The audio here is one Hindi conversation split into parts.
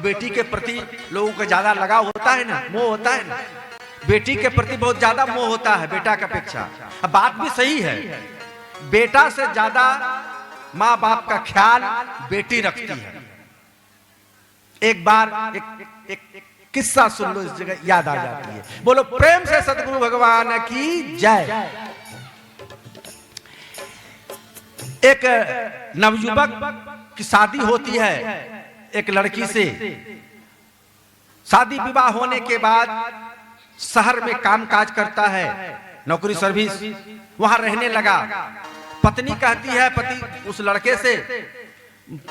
बेटी के प्रति लोगों को ज्यादा लगाव होता है ना, मोह होता है ना, बेटी के प्रति बहुत ज्यादा मोह होता है बेटा की अपेक्षा। अब बात भी सही है, बेटा से ज्यादा माँ बाप का ख्याल बेटी रखती है। एक बार एक किस्सा सुन लो, इस जगह याद आ जाती है। बोलो प्रेम से सतगुरु भगवान की जय। एक नवयुवक की शादी होती है एक लड़की से। शादी विवाह होने के बाद शहर में कामकाज करता है, नौकरी सर्विस, वहां रहने लगा। पत्नी कहती है पति उस लड़के से,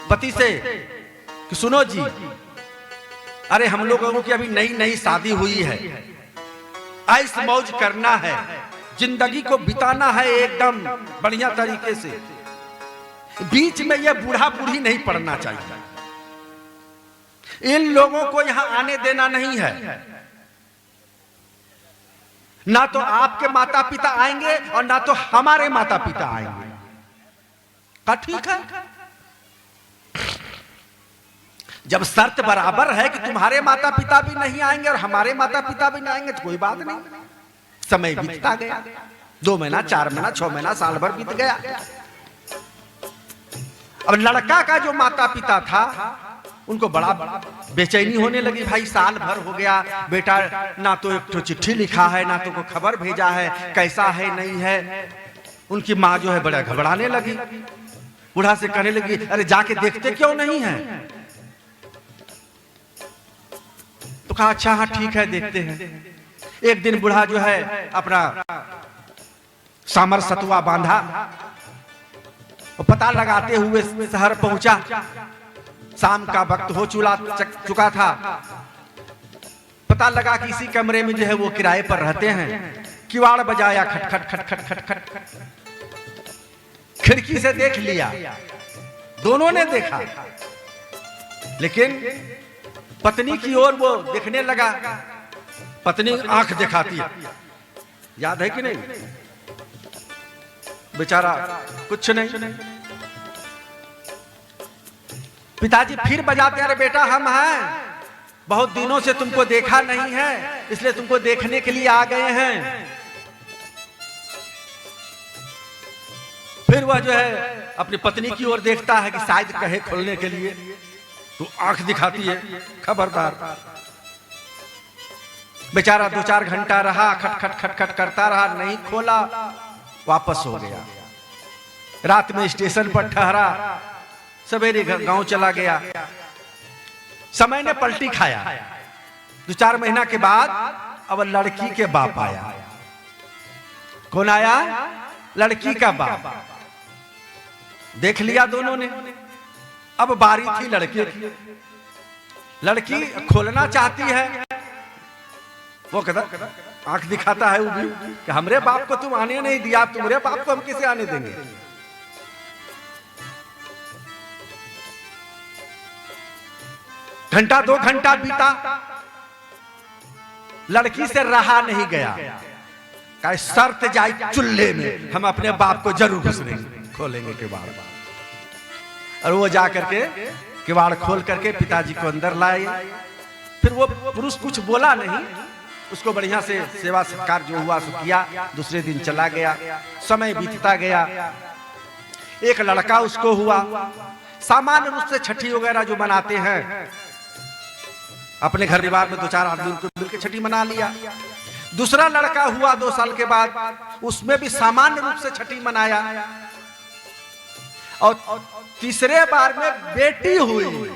पति से कि सुनो जी, अरे हम लोगों की अभी नई नई शादी हुई है, ऐश मौज करना है, जिंदगी को बिताना है एकदम बढ़िया तरीके से, बीच में ये बूढ़ा बूढ़ी नहीं पड़ना चाहिए, इन लोगों को यहां आने देना नहीं है। ना तो आपके माता पिता आएंगे और ना तो हमारे माता पिता आएंगे। कहा ठीक है, जब शर्त बराबर है कि तुम्हारे माता पिता भी नहीं आएंगे और हमारे माता पिता भी नहीं आएंगे तो कोई बात नहीं। समय बीतता गया, 2 महीना, 4 महीना, 6 महीना, साल भर बीत गया। अब लड़का का जो माता पिता था उनको बड़ा बेचैनी होने लगी। भाई साल भर हो गया, बेटा ना तो एक तो चिट्ठी लिखा है, ना तो कोई खबर भेजा है, कैसा है नहीं है। उनकी माँ जो है बड़ा घबराने लगी, बूढ़ा से कहने लगी अरे जाके देखते क्यों नहीं है। तो कहा अच्छा हाँ ठीक है देखते हैं। एक दिन बूढ़ा जो है अपना सामर सतुआ बांधा और पता लगाते हुए शहर पहुंचा। शाम का वक्त हो चुका था। पता लगा कि इसी कमरे में जो है वो किराए पर रहते हैं। किवाड़ बजाया, खटखट खटखट खटखट, खिड़की से देख लिया, दोनों ने देखा, लेकिन पत्नी की ओर वो देखने लगा। पत्नी आंख दिखाती है, याद है कि नहीं, बेचारा कुछ नहीं। पिताजी फिर बजाते, अरे बेटा हम हैं, बहुत दिनों से तुमको देखा नहीं है, इसलिए तुमको देखने के लिए आ गए हैं। फिर वह जो है अपनी पत्नी की ओर देखता है कि शायद कहे खोलने के लिए, तो आंख दिखाती है, खबरदार। बेचारा 2-4 घंटा रहा, खटखट खटखट करता रहा, नहीं खोला, वापस हो गया। रात में स्टेशन पर ठहरा, सवेरे गांव चला गया। समय ने पलटी खाया। 2-4 महीना के बाद अब लड़की के बाप आया। कौन आया? लड़की का बाप। देख लिया दोनों ने। अब बारी थी लड़के की। लड़की खोलना चाहती है, वो कहता, आंख दिखाता है वो भी कि हमरे बाप को तुम आने नहीं दिया, तुम्हारे बाप को हम किसे आने देंगे। घंटा 2 घंटा बीता, लड़की से रहा नहीं गया। कहा शर्त जाए चुल्ले में, हम अपने बाप को जरूर घुसनेंगे, खोलेंगे किवाड़। और वो जा करके किवाड़ खोल करके पिताजी को अंदर लाए। फिर वो पुरुष कुछ बोला नहीं, उसको बढ़िया से सेवा सत्कार जो हुआ सो किया। दूसरे दिन चला गया। समय बीतता गया। एक लड़का उसको हुआ। सामान्य रूप से छठी वगैरह जो मनाते हैं, अपने घर परिवार में 2-4 आदमी को मिलकर छठी मना लिया। दूसरा लड़का हुआ 2 साल के बाद, उसमें भी सामान्य रूप से छठी मनाया। और तीसरे बार में बेटी हुई।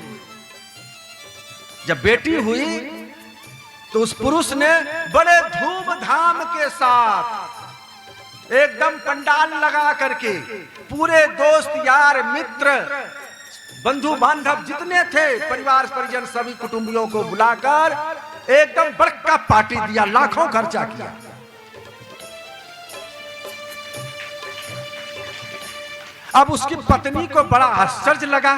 जब बेटी हुई तो उस पुरुष ने बड़े धूमधाम के साथ एकदम पंडाल लगा करके पूरे दोस्त यार मित्र बंधु बांधव जितने थे, परिवार परिजन सभी कुटुंबियों को बुलाकर एकदम बड़का पार्टी दिया, लाखों खर्चा किया। अब उसकी पत्नी को बड़ा आश्चर्य लगा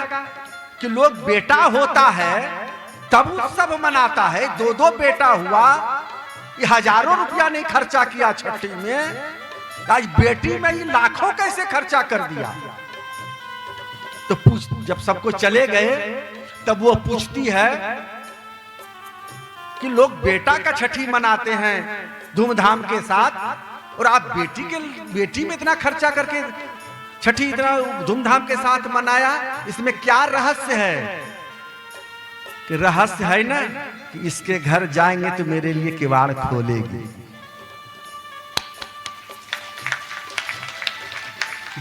कि लोग बेटा होता है तब उत्सव मनाता है, 2-2 बेटा हुआ, ये हजारों रुपया नहीं खर्चा किया छठी में, आज बेटी में ये लाखों कैसे खर्चा कर दिया। तो जब सबको चले गए तब वो पूछती है कि लोग बेटा का छठी मनाते हैं धूमधाम के साथ, और आप बेटी में इतना खर्चा करके छठी इतना धूमधाम के साथ मनाया, इसमें क्या रहस्य है? कि रहस्य है ना कि इसके घर जाएंगे तो मेरे लिए किवाड़ खोलेगी।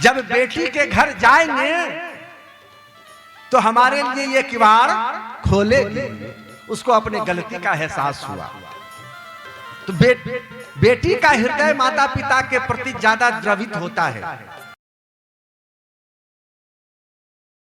जब बेटी के घर जाएंगे तो हमारे लिए ये किवाड़ खोलेगी। उसको अपने गलती का एहसास हुआ। तो बेटी का हृदय माता पिता के प्रति ज्यादा द्रवित होता है।